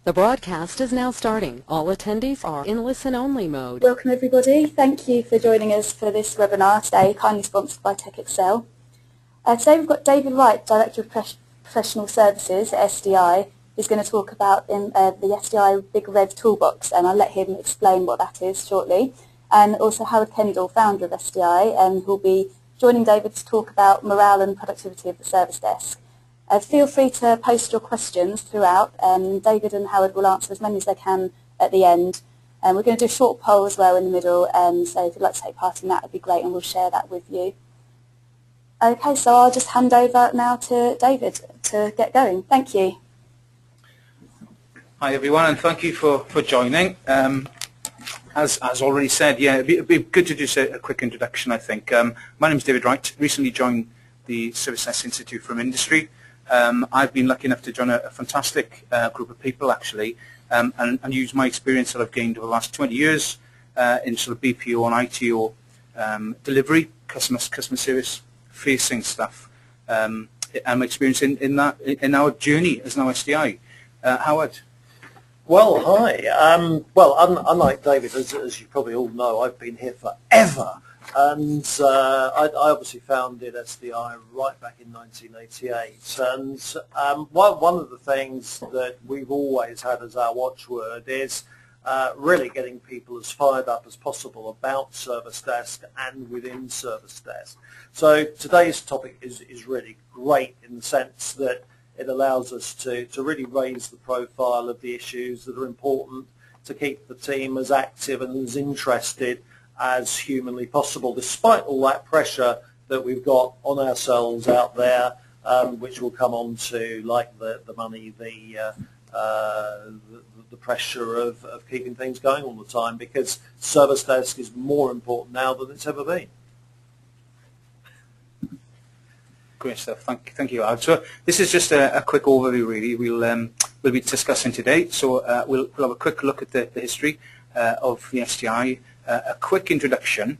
The broadcast is now starting. All attendees are in listen-only mode. Welcome everybody. Thank you for joining us for this webinar today, kindly sponsored by TechExcel. Today we've got David Wright, Director of Professional Services at SDI, who's going to talk about the SDI Big Red Toolbox, and I'll let him explain what that is shortly. And also Howard Kendall, founder of SDI, who'll be joining David to talk about morale and productivity of the service desk. Feel free to post your questions throughout. David and Howard will answer as many as they can at the end. We're going to do a short poll as well in the middle, so if you'd like to take part in that, would be great, and we'll share that with you. Okay, so I'll just hand over now to David to get going. Thank you. Hi everyone, and thank you for joining. As already said, yeah, it'd be good to do a quick introduction, I think. My name is David Wright, recently joined the Service Desk Institute from Industry. I've been lucky enough to join a fantastic group of people, actually, and use my experience that I've gained over the last 20 years in sort of BPO and ITO delivery, customer service facing stuff, and my experience in our journey as now SDI. Howard. Well, hi. Unlike David, as you probably all know, I've been here forever. And I obviously founded SDI right back in 1988. And one of the things that we've always had as our watchword is really getting people as fired up as possible about Service Desk and within Service Desk. So today's topic is really great in the sense that it allows us to really raise the profile of the issues that are important to keep the team as active and as interested as humanly possible, despite all that pressure that we've got on ourselves out there, which we'll come on to, like the money, the pressure of keeping things going all the time, because Service Desk is more important now than it's ever been. Great stuff. Thank you, Howard. So this is just a quick overview, really. We'll be discussing today. So we'll have a quick look at the history of the SDI. A quick introduction,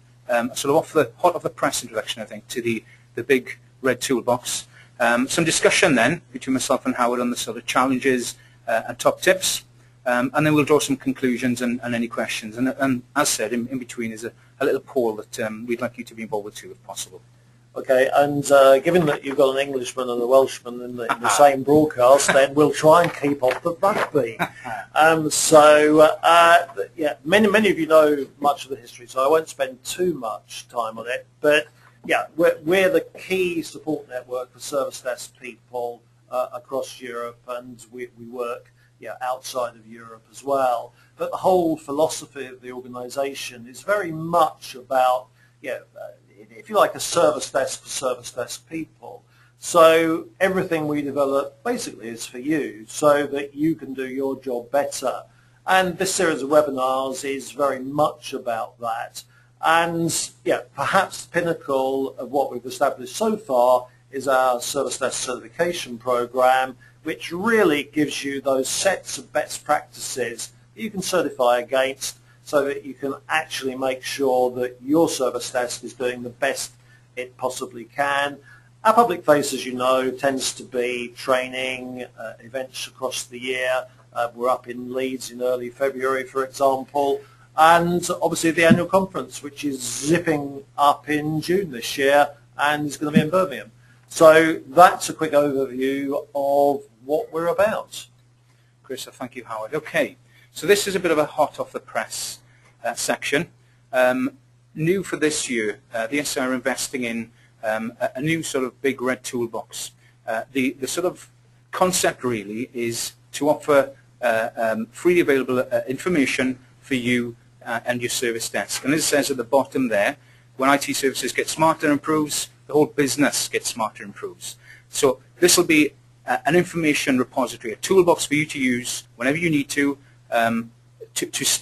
sort of hot off the press introduction, I think, to the big red toolbox. Some discussion then between myself and Howard on the sort of challenges and top tips, and then we'll draw some conclusions and any questions. And as said, in between is a little poll that we'd like you to be involved with too, if possible. Okay, and given that you've got an Englishman and a Welshman in the same broadcast, then we'll try and keep off the rugby. Yeah, many of you know much of the history, so I won't spend too much time on it. But yeah, we're the key support network for Service Desk people across Europe, and we work outside of Europe as well. But the whole philosophy of the organisation is very much about if you like, a service desk for service desk people. So everything we develop basically is for you, so that you can do your job better. And this series of webinars is very much about that. And perhaps the pinnacle of what we've established so far is our Service Desk certification program, which really gives you those sets of best practices that you can certify against, so that you can actually make sure that your service desk is doing the best it possibly can. Our public face, as you know, tends to be training events across the year. We're up in Leeds in early February, for example, and obviously the annual conference, which is zipping up in June this year and is going to be in Birmingham. So that's a quick overview of what we're about. Chris, thank you, Howard. Okay. So this is a bit of a hot off the press section. New for this year, the SDI are investing in a new sort of big red toolbox. The sort of concept really is to offer freely available information for you and your service desk. And as it says at the bottom there, when IT services get smarter and improves, the whole business gets smarter and improves. So this will be an information repository, a toolbox for you to use whenever you need to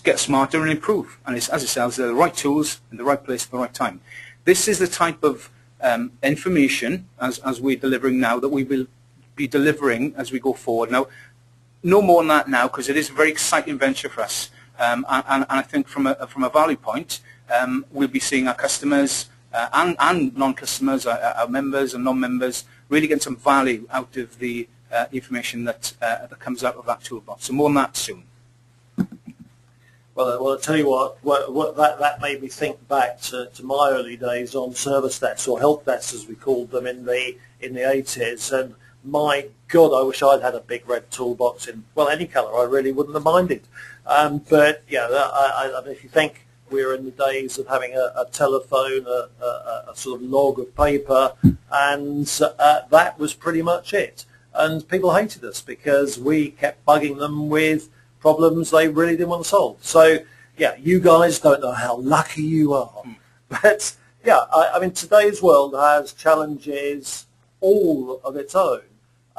get smarter and improve. And as it says, they're the right tools in the right place at the right time. This is the type of information, as we're delivering now, that we will be delivering as we go forward. Now, no more than that now, because it is a very exciting venture for us. And I think from a value point, we'll be seeing our customers and non-customers, our members and non-members, really getting some value out of the the information that that comes out of that toolbox. So more on that soon. Well, I'll tell you what that made me think back to my early days on service desks, or help desks as we called them in the 80s, and my God, I wish I'd had a big red toolbox in, well, any colour. I really wouldn't have minded. But yeah, I mean, if you think we're in the days of having a telephone, a sort of log of paper, and that was pretty much it. And people hated us because we kept bugging them with problems they really didn't want to solve. So yeah, you guys don't know how lucky you are. But yeah, I mean, today's world has challenges all of its own.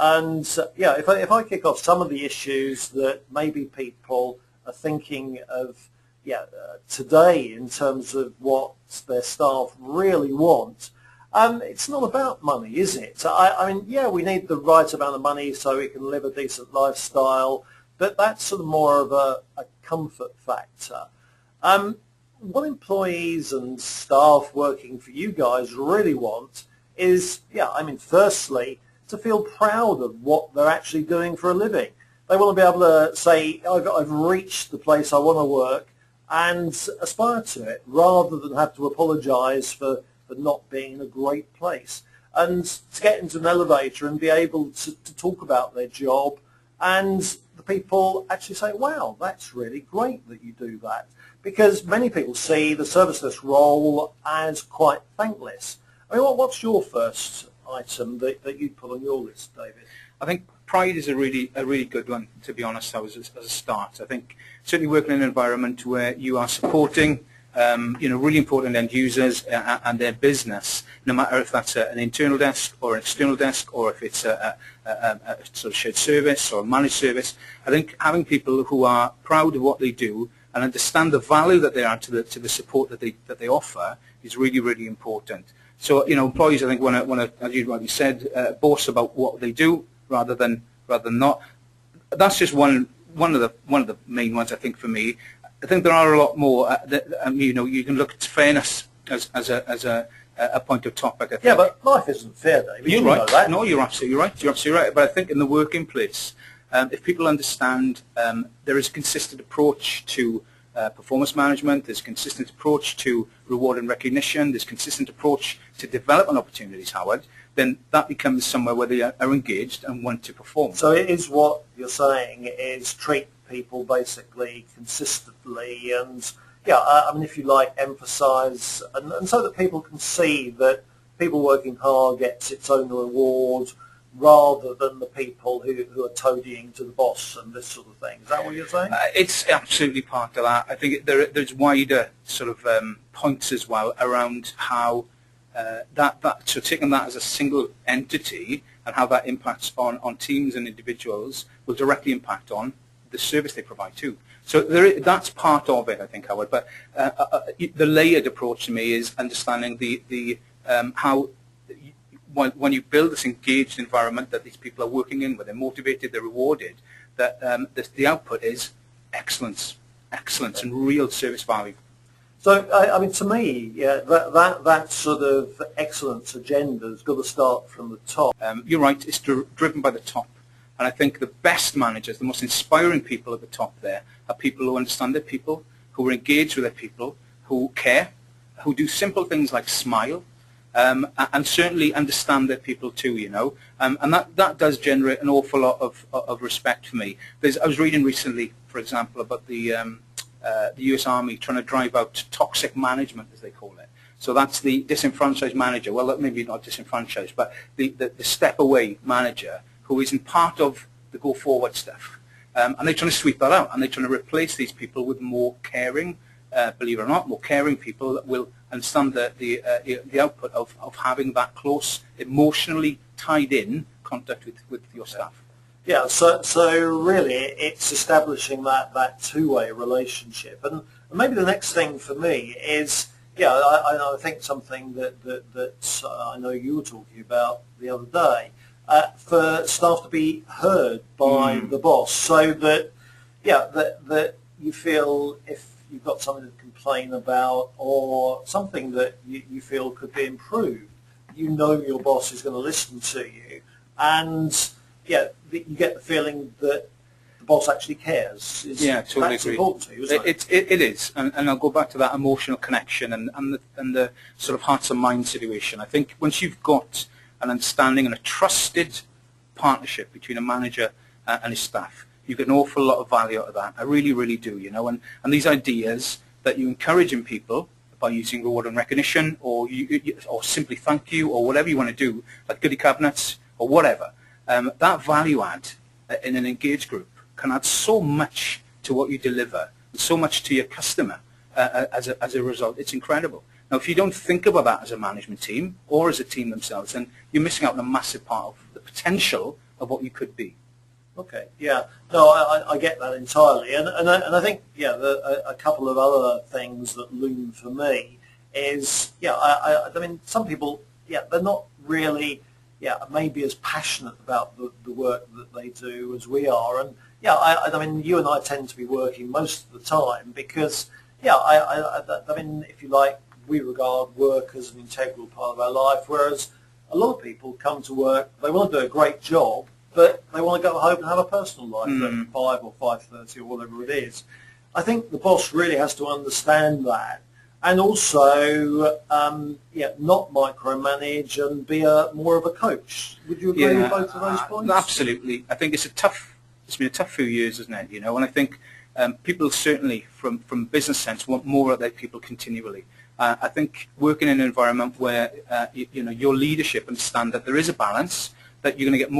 And yeah, if I kick off some of the issues that maybe people are thinking of today in terms of what their staff really want, it's not about money, is it? I mean, yeah, we need the right amount of money so we can live a decent lifestyle, but that's sort of more of a comfort factor. What employees and staff working for you guys really want is, yeah, I mean, firstly, to feel proud of what they're actually doing for a living. They want to be able to say, I've reached the place I want to work and aspire to it, rather than have to apologise for not being in a great place. And to get into an elevator and be able to talk about their job, and the people actually say, wow, that's really great that you do that. Because many people see the service desk role as quite thankless. I mean, what's your first item that you'd put on your list, David? I think pride is a really good one, to be honest, as a start. I think certainly working in an environment where you are supporting really important end users and their business, no matter if that's an internal desk or an external desk, or if it's a sort of shared service or a managed service. I think having people who are proud of what they do and understand the value that they add to the support that they offer is really important. So employees, I think, want to, as you rightly said, boast about what they do rather than not. That's just one of the main ones, I think, for me. I think there are a lot more. You can look at fairness as a point of topic, I think. Yeah, but life isn't fair, David. You're right. Know that. No, you're absolutely right. You're absolutely right. But I think in the working place, if people understand there is a consistent approach to performance management, there's a consistent approach to reward and recognition, there's a consistent approach to development opportunities, Howard, then that becomes somewhere where they are engaged and want to perform. So it is what you're saying is treat people basically consistently, and yeah, I mean, if you like, emphasise, and so that people can see that people working hard gets its own reward, rather than the people who are toadying to the boss and this sort of thing. Is that what you're saying? It's absolutely part of that. I think there's wider sort of points as well around how so taking that as a single entity and how that impacts on teams and individuals will directly impact on the service they provide too. So that's part of it, I think, Howard. But the layered approach to me is understanding the how when you build this engaged environment that these people are working in, where they're motivated, they're rewarded, that the output is excellence, and real service value. So, I mean, to me, yeah, that sort of excellence agenda has got to start from the top. You're right, it's driven by the top. And I think the best managers, the most inspiring people at the top there, are people who understand their people, who are engaged with their people, who care, who do simple things like smile, and certainly understand their people too, and that does generate an awful lot of respect for me. I was reading recently, for example, about the US Army trying to drive out toxic management, as they call it. So that's the disenfranchised manager, well, maybe not disenfranchised, but the step-away manager who isn't part of the go-forward stuff. And they're trying to sweep that out, and they're trying to replace these people with more caring, believe it or not, more caring people that will understand the output of having that close, emotionally tied in contact with your staff. Yeah, so really it's establishing that two-way relationship. And maybe the next thing for me is, yeah, I think something that I know you were talking about the other day, for staff to be heard by the boss, so that, yeah, that you feel if you've got something to complain about or something that you feel could be improved, your boss is going to listen to you. And you get the feeling that the boss actually cares. Yeah, totally That's agree. important to you, isn't it? It is, and I'll go back to that emotional connection and the sort of hearts and minds situation. I think once you've got an understanding and a trusted partnership between a manager and his staff, you get an awful lot of value out of that. I really, really do, you know. And these ideas that you encourage in people by using reward and recognition, or or simply thank you, or whatever you want to do, like goodie cabinets or whatever, that value add in an engaged group can add so much to what you deliver, and so much to your customer as a result. It's incredible. Now, if you don't think about that as a management team or as a team themselves, then you're missing out on a massive part of the potential of what you could be. Okay, yeah, no, I get that entirely, and I think a couple of other things that loom for me is I mean, some people they're not really maybe as passionate about the work that they do as we are, and I mean, you and I tend to be working most of the time because I mean, if you like, we regard work as an integral part of our life, whereas a lot of people come to work, they want to do a great job, but they want to go home and have a personal life at 5 or 5:30 or whatever it is. I think the boss really has to understand that, and also not micromanage and be more of a coach. Would you agree with both of those points? Absolutely. I think it's been a tough few years, isn't it? You know, and I think people certainly from business sense want more of their people continually. I think working in an environment where your leadership understand that there is a balance, that you're going to get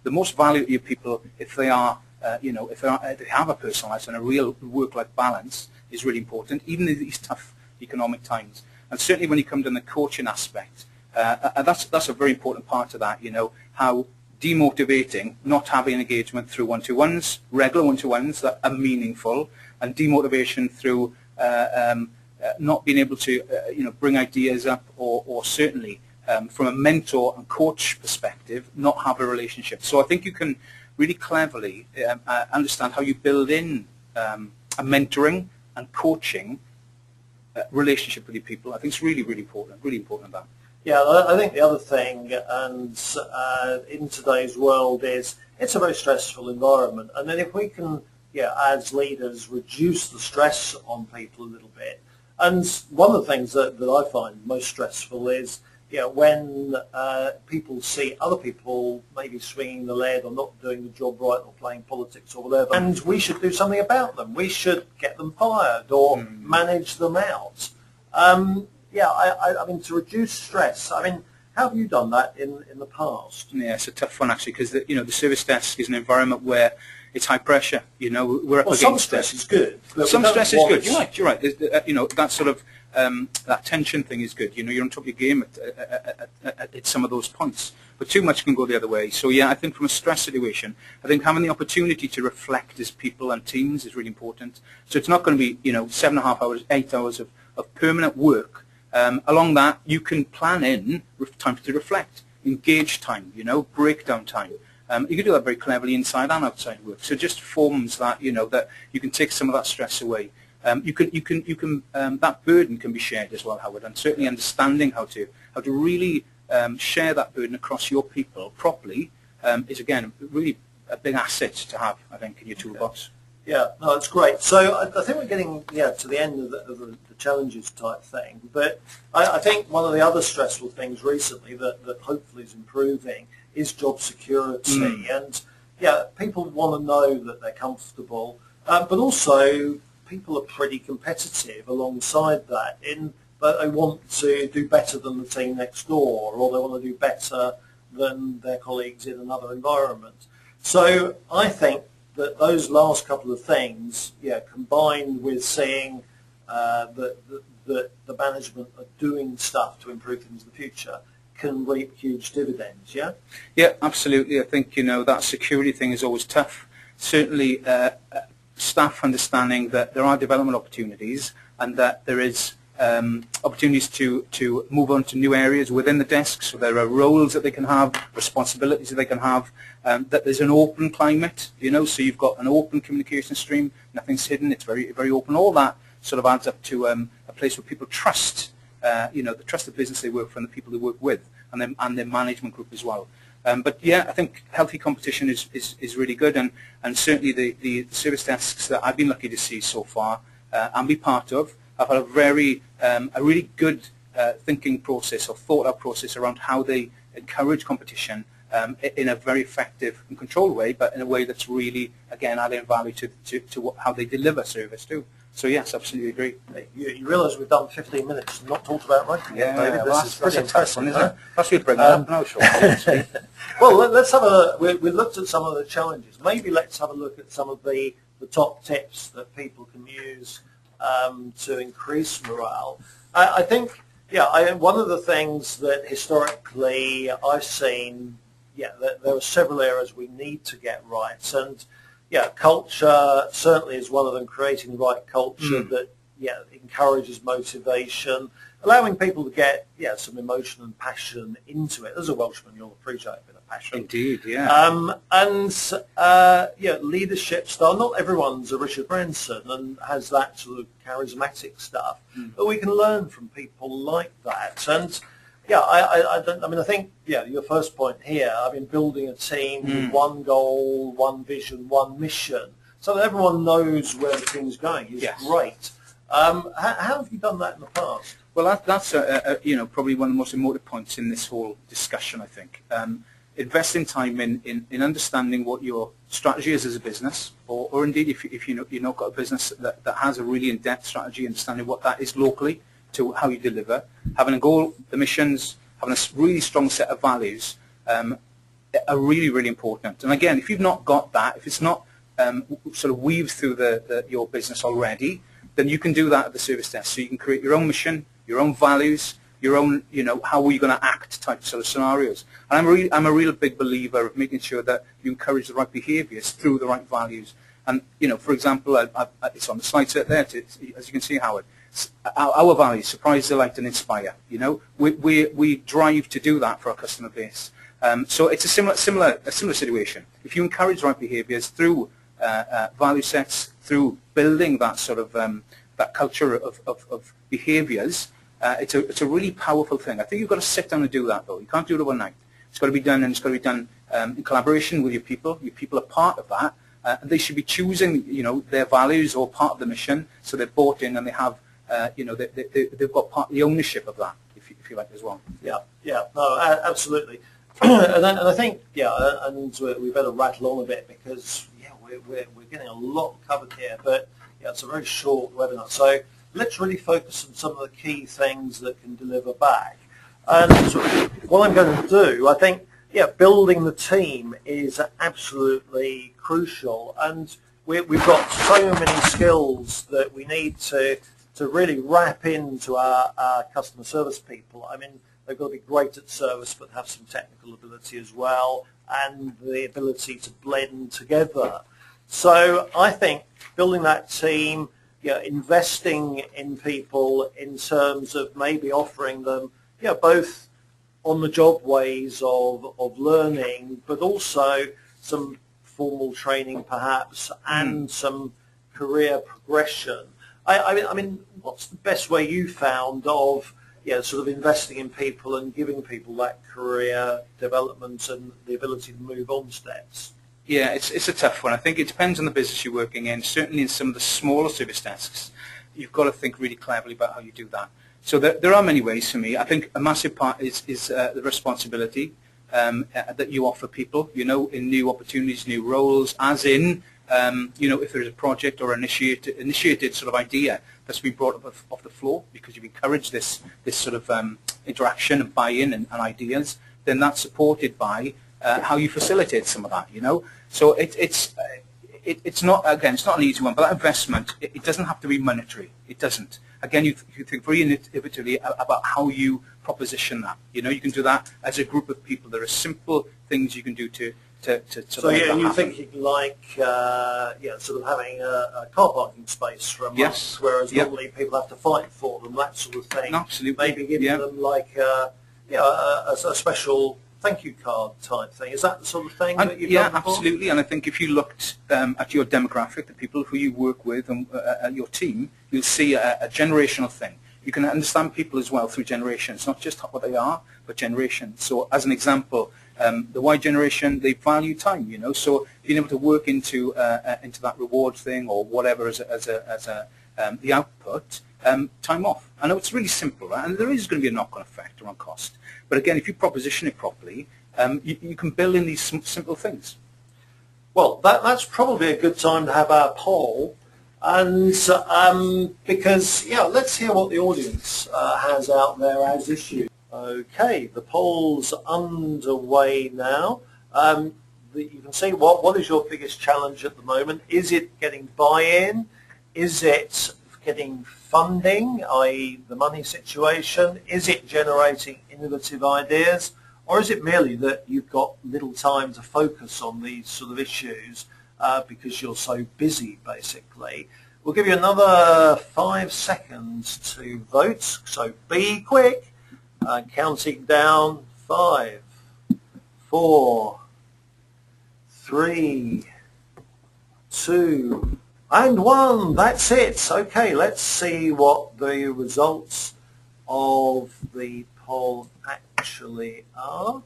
the most value to your people if they are, if they have a personal life and a real work-life balance is really important, even in these tough economic times. And certainly when you come to the coaching aspect, that's a very important part of that. You know, how demotivating not having engagement through one-to-ones, regular one-to-ones that are meaningful, and demotivation through not being able to bring ideas up, or certainly from a mentor and coach perspective, not have a relationship. So I think you can really cleverly understand how you build in a mentoring and coaching relationship with your people. I think it's really, really important that. Yeah, I think the other thing, and in today's world, is it's a very stressful environment, and then if we can, as leaders, reduce the stress on people a little bit. And one of the things that I find most stressful is when people see other people maybe swinging the lead or not doing the job right or playing politics or whatever, and we should do something about them. We should get them fired or manage them out. I mean, to reduce stress, I mean, how have you done that in the past? Yeah, it's a tough one actually, because the service desk is an environment where it's high pressure. You know, we're up against some stress is good. Some stress is good. You're right. That sort of that tension thing is good. You know, you're on top of your game at some of those points, but too much can go the other way. So I think from a stress situation, I think having the opportunity to reflect as people and teams is really important. So it's not going to be 7.5 hours, 8 hours of permanent work. Along that, you can plan in time to reflect, engage time, breakdown time. You can do that very cleverly inside and outside work. So just forms that that you can take some of that stress away. You can that burden can be shared as well, Howard, and certainly understanding how to really share that burden across your people properly is again really a big asset to have, I think, in your toolbox. Yeah, no, it's great. So I think we're getting to the end of the challenges type thing. But I think one of the other stressful things recently that hopefully is improving is job security. And people want to know that they're comfortable, but also people are pretty competitive alongside that in that they want to do better than the team next door, or they want to do better than their colleagues in another environment. So I think that those last couple of things, combined with seeing that the management are doing stuff to improve things in the future, can reap huge dividends. Yeah, absolutely. I think that security thing is always tough. Certainly, staff understanding that there are development opportunities and that there is opportunities to move on to new areas within the desk. So there are roles that they can have, responsibilities that they can have, that there's an open climate, so you've got an open communication stream, nothing's hidden, it's very, very open. All that sort of adds up to a place where people trust, they trust the business they work for and the people they work with, and their management group as well. But yeah, I think healthy competition is really good, and certainly the service desks that I've been lucky to see so far and be part of, I've had a really good thinking process or thought out process around how they encourage competition in a very effective and controlled way, but in a way that's really, again, adding value to how they deliver service too. So yes, absolutely agree. You realise we've done 15 minutes and not talked about writing yet, Yeah, David. well, This is pretty impressive, isn't it? Perhaps we'd bring that up now, sure. Well, let's have we looked at some of the challenges. Maybe let's have a look at some of the top tips that people can use to increase morale. I think, one of the things that historically I've seen, that there are several areas we need to get right, and culture certainly is one of them. Creating the right culture that encourages motivation, allowing people to get some emotion and passion into it. As a Welshman, you'll appreciate a bit of passion. Indeed, yeah. Leadership style. Not everyone's a Richard Branson and has that sort of charismatic stuff, but we can learn from people like that. And I think your first point here, building a team with one goal, one vision, one mission, so that everyone knows where the team's going is great. How have you done that in the past? Well, that's probably one of the most important points in this whole discussion, I think. Investing time in understanding what your strategy is as a business, or indeed if you've not got a business that has a really in-depth strategy, understanding what that is locally to how you deliver, having a goal, the missions, having a really strong set of values are really, really important. And again, if you've not got that, if it's not sort of weaved through your business already, then you can do that at the service desk. So you can create your own mission, your own values, your own, how are you going to act type sort of scenarios. And I'm a real big believer of making sure that you encourage the right behaviours through the right values. And, for example, it's on the slides out there, as you can see, Howard. Our values: surprise, delight, and inspire. We drive to do that for our customer base. So it's a similar situation. If you encourage right behaviours through value sets, through building that sort of that culture of behaviours, it's a really powerful thing. I think you've got to sit down and do that, though. You can't do it overnight. It's got to be done, and it's got to be done in collaboration with your people. Your people are part of that. And they should be choosing, their values or part of the mission, so they're bought in and they have. They've got part of the ownership of that, if you like, as well. No, absolutely. and I think, and we better rattle on a bit because, we're getting a lot covered here, but it's a very short webinar. So let's really focus on some of the key things that can deliver back. And what I'm going to do, I think, building the team is absolutely crucial, and we've got so many skills that we need to really wrap into our customer service people. They've got to be great at service but have some technical ability as well, and the ability to blend together. So I think building that team, investing in people in terms of maybe offering them both on-the-job ways of learning, but also some formal training perhaps, and some career progression. I mean, what's the best way you found of sort of investing in people and giving people that career development and the ability to move on steps? Yeah, it's a tough one. I think it depends on the business you're working in. Certainly in some of the smaller service desks, you've got to think really cleverly about how you do that. So there are many ways for me. I think a massive part is the responsibility that you offer people, in new opportunities, new roles, as in, if there's a project or initiated sort of idea that's been brought up off the floor because you've encouraged this sort of interaction and buy-in and ideas, then that's supported by how you facilitate some of that, So it's not, again, it's not an easy one, but that investment, it doesn't have to be monetary. It doesn't. Again, you think very innovatively about how you proposition that. You can do that as a group of people. There are simple things you can do to so you're thinking like sort of having a car parking space for a month, whereas normally people have to fight for them, that sort of thing. Absolutely. Maybe giving them like a special thank you card type thing. Is that the sort of thing that you've done before? Absolutely. And I think if you looked at your demographic, the people who you work with and your team, you'll see a generational thing. You can understand people as well through generations, not just what they are, but generations. So as an example, The Y generation, they value time, you know, so being able to work into that reward thing or whatever as the output, time off. I know it's really simple, right? And there is going to be a knock-on effect around cost. But again, if you proposition it properly, you can build in these simple things. Well, that's probably a good time to have our poll, and because, yeah, let's hear what the audience has out there as issues. Okay, the poll's underway now. You can see what is your biggest challenge at the moment. Is it getting buy-in? Is it getting funding, i.e. the money situation? Is it generating innovative ideas? Or is it merely that you've got little time to focus on these sort of issues because you're so busy, basically? We'll give you another 5 seconds to vote, so be quick. Counting down, 5, 4, 3, 2, and 1. That's it. Okay, let's see what the results of the poll actually are,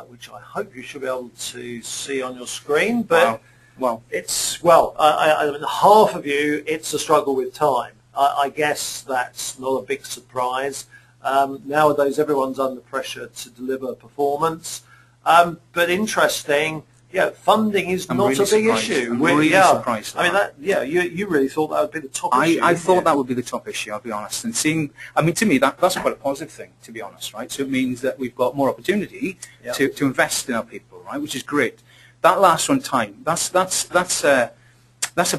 which I hope you should be able to see on your screen. But wow. It's, well, I mean, half of you, it's a struggle with time. I guess that's not a big surprise. Nowadays, everyone's under pressure to deliver performance. But interesting, yeah, funding is not a big issue. I'm really surprised. I mean, you really thought that would be the top issue. I thought that would be the top issue, I'll be honest. And seeing, I mean, to me, that's quite a positive thing, to be honest, right? So it means that we've got more opportunity to invest in our people, right? Which is great. That last one, time, that's a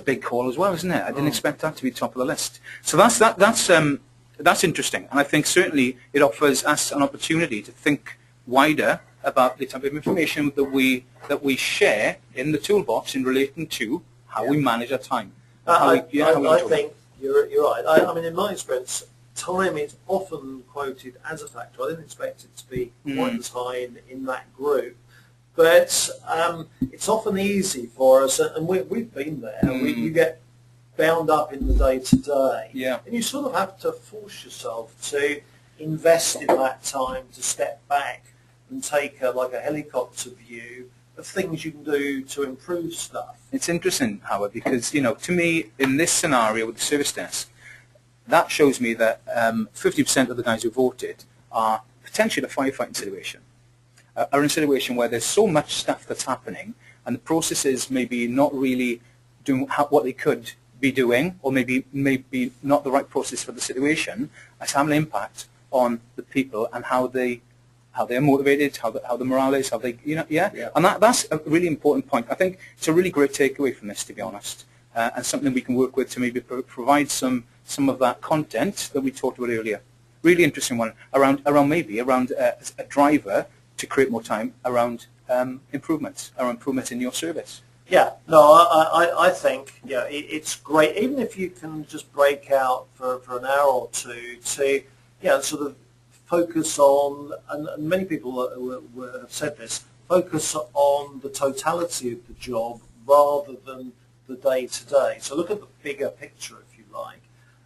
big call as well, isn't it? I didn't expect that to be top of the list. So that's interesting, and I think certainly it offers us an opportunity to think wider about the type of information that we share in the toolbox in relating to how we manage our time. I think you're right. I mean, in my experience, time is often quoted as a factor. I didn't expect it to be quite as high in that group. But it's often easy for us, and we've been there. You get bound up in the day-to-day, and you sort of have to force yourself to invest in that time to step back and take like a helicopter view of things you can do to improve stuff. It's interesting, Howard, because, you know, to me, in this scenario with the service desk, that shows me that 50% of the guys who voted are potentially in a firefighting situation. Are in a situation where there's so much stuff that's happening and the processes maybe not really doing what they could be doing, or maybe not the right process for the situation, as having an impact on the people and how they're motivated, how the morale is, how they, you know, and that's a really important point. I think it's a really great takeaway from this, to be honest, and something we can work with to maybe provide some of that content that we talked about earlier. Really interesting one around a driver to create more time around improvements in your service. Yeah, no, I think it's great, even if you can just break out for an hour or two to sort of focus on, and many people have said this, focus on the totality of the job rather than the day-to-day. So look at the bigger picture, if you like.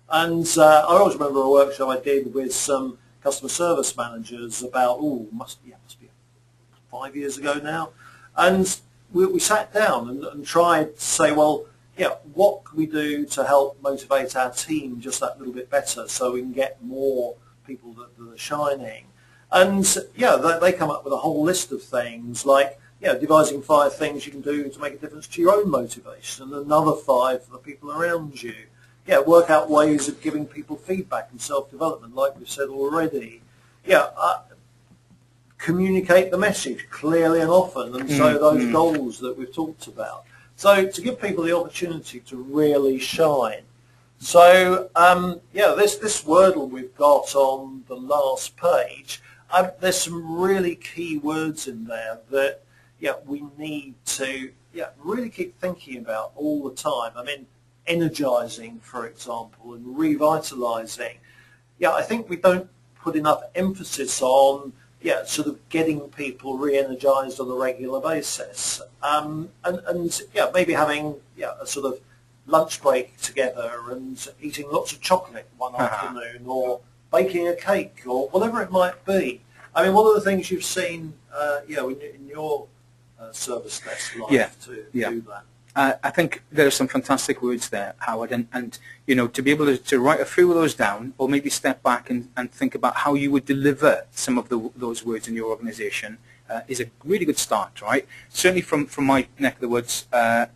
And I always remember a workshop I did with some customer service managers about, must be 5 years ago now, and we sat down and tried to say, well, what can we do to help motivate our team just that little bit better so we can get more people that are shining? And they come up with a whole list of things like devising 5 things you can do to make a difference to your own motivation, and another 5 for the people around you. Work out ways of giving people feedback and self-development, like we've said already. Communicate the message clearly and often, and so those goals that we've talked about. So to give people the opportunity to really shine. So this Wordle we've got on the last page, there's some really key words in there that we need to really keep thinking about all the time. I mean, energizing, for example, and revitalizing. I think we don't put enough emphasis on sort of getting people re-energized on a regular basis, and maybe having a sort of lunch break together and eating lots of chocolate one afternoon, or baking a cake, or whatever it might be. I mean, one of the things you've seen, in your service desk life to do that. I think there are some fantastic words there, Howard, and to be able to write a few of those down, or maybe step back and think about how you would deliver some of those words in your organisation is a really good start, right? Certainly from my neck of the woods,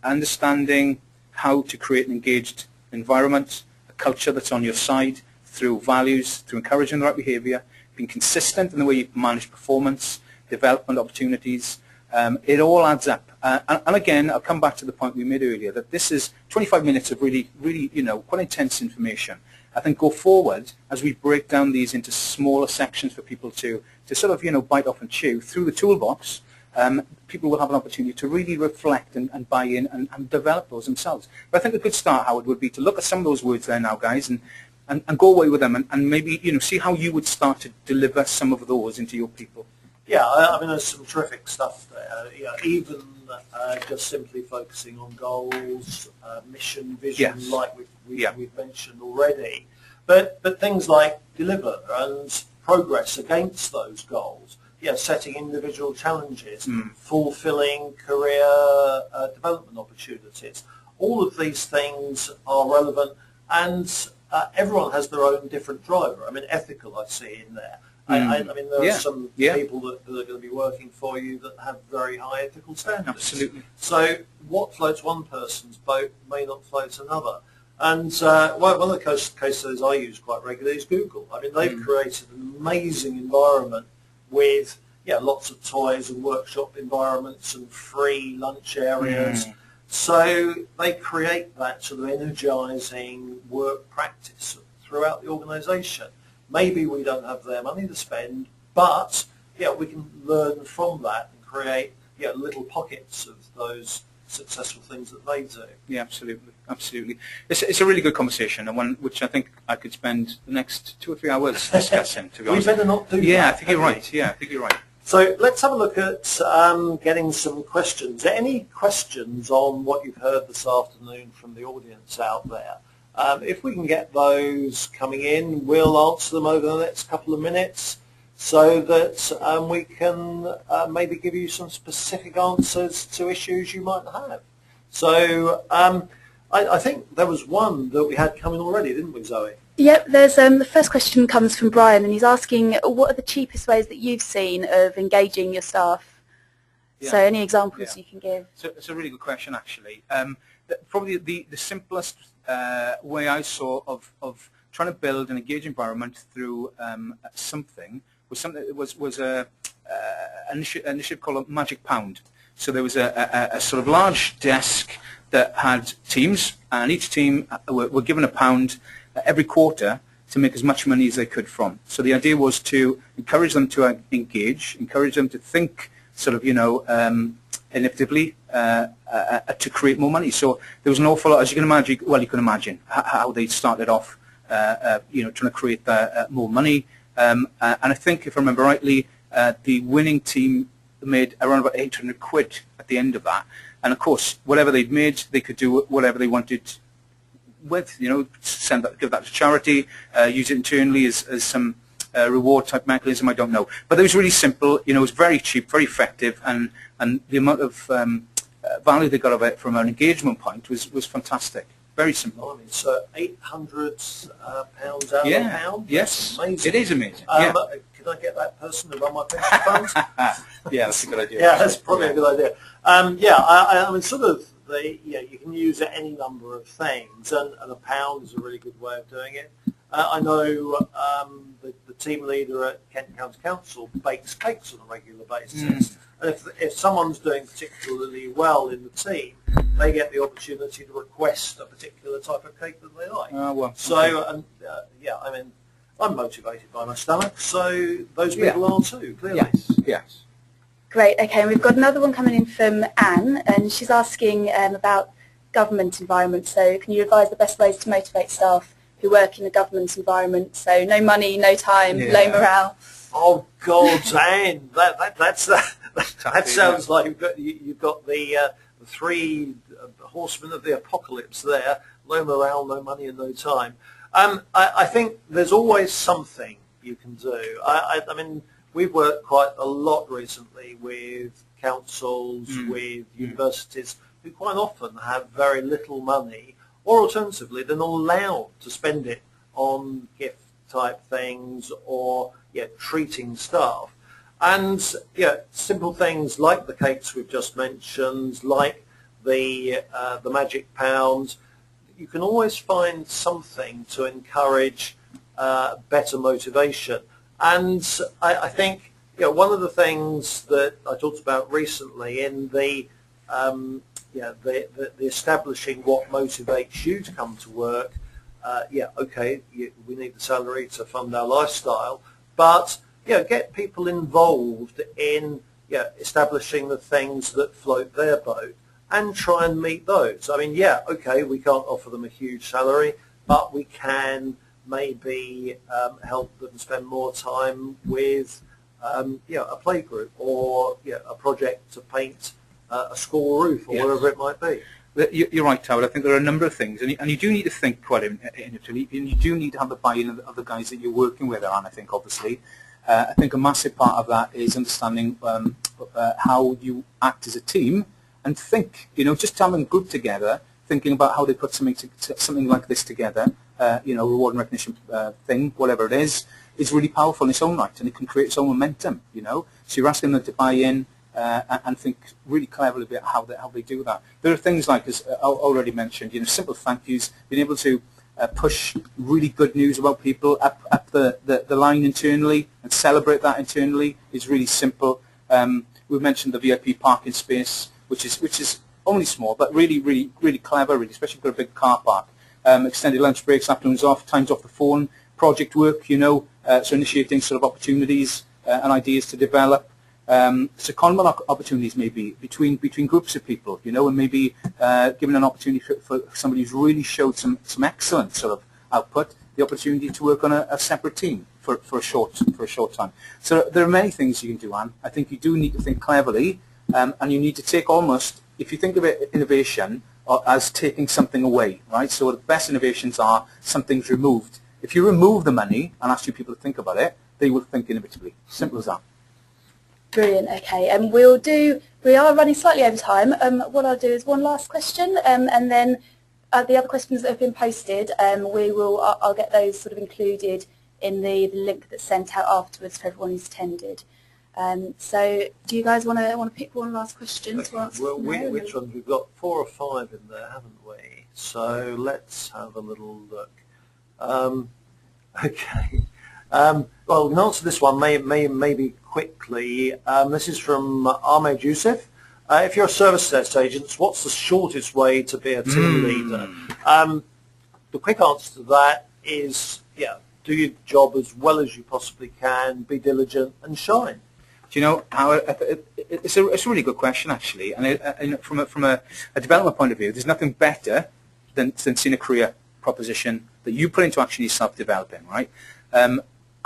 understanding how to create an engaged environment, a culture that's on your side through values, through encouraging the right behaviour, being consistent in the way you manage performance, development opportunities. It all adds up. And again, I'll come back to the point we made earlier, that this is 25 minutes of really, quite intense information. I think go forward, as we break down these into smaller sections for people to sort of, bite off and chew, through the toolbox, people will have an opportunity to really reflect and buy in and develop those themselves. But I think a good start, Howard, would be to look at some of those words there now, guys, and go away with them and maybe, see how you would start to deliver some of those into your people. Yeah, I mean, there's some terrific stuff there. Even just simply focusing on goals, mission, vision, Yes. like we've mentioned already. But things like deliver and progress against those goals. Setting individual challenges, fulfilling career development opportunities. All of these things are relevant, and everyone has their own different driver. I mean, ethical I see in there. I mean, there are some people that are going to be working for you that have very high ethical standards. Absolutely. So what floats one person's boat may not float another. And one of the case studies I use quite regularly is Google. I mean, they've created an amazing environment with lots of toys and workshop environments and free lunch areas. So they create that sort of energizing work practice throughout the organisation. Maybe we don't have their money to spend, but we can learn from that and create little pockets of those successful things that they do. Yeah, absolutely, absolutely. It's a really good conversation, and one which I think I could spend the next 2 or 3 hours discussing. To be honest, we better not do that. Yeah, I think you're right. Yeah, I think you're right. So let's have a look at getting some questions. Any questions on what you've heard this afternoon from the audience out there? If we can get those coming in, we'll answer them over the next couple of minutes so that we can maybe give you some specific answers to issues you might have. So I think there was one that we had coming already, didn't we, Zoe? Yep, there's the first question comes from Brian, and he's asking, what are the cheapest ways that you've seen of engaging your staff? Yeah. So any examples you can give? So it's a really good question, actually. Probably the simplest way I saw of trying to build an engaged environment through something was an initiative called a Magic Pound. So there was a sort of large desk that had teams, and each team were given £1 every quarter to make as much money as they could from. So the idea was to encourage them to engage, encourage them to think sort of, innovatively to create more money. So there was an awful lot, as you can imagine, you can imagine how they started off, trying to create more money. And I think, if I remember rightly, the winning team made around about 800 quid at the end of that. And of course, whatever they'd made, they could do whatever they wanted with, give that to charity, use it internally as some reward type mechanism, I don't know. But it was really simple, it was very cheap, very effective, and the amount of value they got of it from an engagement point was fantastic. Very simple. I mean, so £800 out of a pound? Yes, amazing. it is amazing. Can I get that person to run my pension fund? Yeah, that's a good idea. Yeah, that's probably a good idea. I mean, sort of, you can use any number of things, and £1 is a really good way of doing it. I know the team leader at Kent County Council bakes cakes on a regular basis. And if someone's doing particularly well in the team, they get the opportunity to request a particular type of cake that they like. So, I mean, I'm motivated by my stomach, so those people are too, clearly. Yes. Great, okay, and we've got another one coming in from Anne, and she's asking about government environment. So can you advise the best ways to motivate staff who work in a government environment? So no money, no time, low morale. Oh God, Anne, that sounds like you've got the three horsemen of the apocalypse there. No morale, no money, and no time. I think there's always something you can do. I mean, we've worked quite a lot recently with councils, with universities, who quite often have very little money, or alternatively, they're not allowed to spend it on gift type things or treating staff. And simple things like the cakes we've just mentioned, like the magic pound, you can always find something to encourage better motivation. And I think one of the things that I talked about recently in the establishing what motivates you to come to work. Okay, we need the salary to fund our lifestyle, but get people involved in establishing the things that float their boat and try and meet those. I mean, okay, we can't offer them a huge salary, but we can maybe help them spend more time with a play group or a project to paint a school roof or whatever it might be. You're right, Howard. I think there are a number of things, and you do need to think quite initially, and you do need to have the buy-in of the guys that you're working with, and I think, obviously. I think a massive part of that is understanding how you act as a team and think, just having a group together, thinking about how they put something like this together, reward and recognition thing, whatever it is really powerful in its own right, and it can create its own momentum, So you're asking them to buy in, and think really cleverly about how they do that. There are things like, as I already mentioned, simple thank yous, being able to push really good news about people up the line internally and celebrate that internally is really simple. We've mentioned the VIP parking space, which is only small, but really clever, really, especially for a big car park. Extended lunch breaks, afternoons off, times off the phone, project work, so initiating sort of opportunities and ideas to develop. Secondment opportunities maybe between groups of people, and maybe giving an opportunity for somebody who's really showed some excellent sort of output, the opportunity to work on a separate team for a short time. So there are many things you can do, Anne. I think you do need to think cleverly, and you need to take almost, if you think of it, innovation as taking something away, right? So the best innovations are something's removed. If you remove the money and ask your people to think about it, they will think innovatively. Simple as that. Brilliant. Okay, and we are running slightly over time. What I'll do is one last question, and then the other questions that have been posted, I'll get those sort of included in the link that's sent out afterwards for everyone who's attended. So, do you guys want to pick one last question to answer? Well, which ones? We've got 4 or 5 in there, haven't we? So let's have a little look. Okay. Well, we can answer this one maybe quickly. This is from Ahmed Youssef. If you're a service desk agent, what's the shortest way to be a team leader? The quick answer to that is, do your job as well as you possibly can, be diligent and shine. Do you know, Howard, it's a really good question, actually. And from a development point of view, there's nothing better than seeing a career proposition that you put into action yourself developing, right?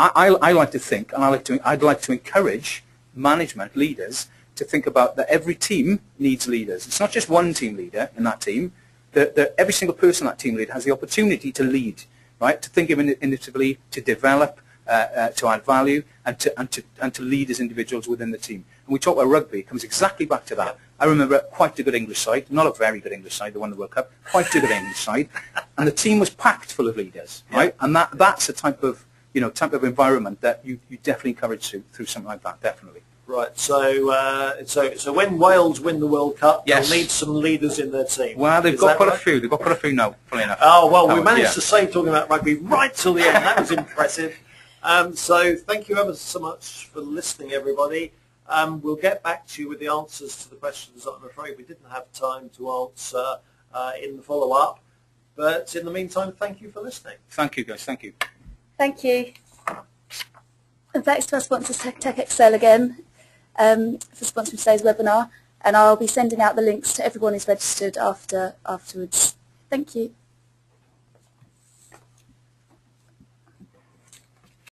I like to think, and I'd like to encourage management leaders to think about that every team needs leaders. It's not just one team leader in that team. Every single person in that team leader has the opportunity to lead, right? To think of innovatively, to develop, to add value, and to lead as individuals within the team. And we talk about rugby, it comes exactly back to that. I remember quite a good English side, not a very good English side that won the World Cup, quite a good English side, and the team was packed full of leaders, right? And that's a type of environment that you definitely encourage through something like that, definitely. Right. So when Wales win the World Cup, yes, they'll need some leaders in their team. Well, they've got quite a few. They've got quite a few now, funny enough. Oh well, we managed to save talking about rugby right till the end. That was impressive. So thank you ever so much for listening, everybody. We'll get back to you with the answers to the questions that I'm afraid we didn't have time to answer in the follow-up. But in the meantime, thank you for listening. Thank you, guys. Thank you. Thank you. And thanks to our sponsors, TechExcel again, for sponsoring today's webinar. And I'll be sending out the links to everyone who's registered afterwards. Thank you.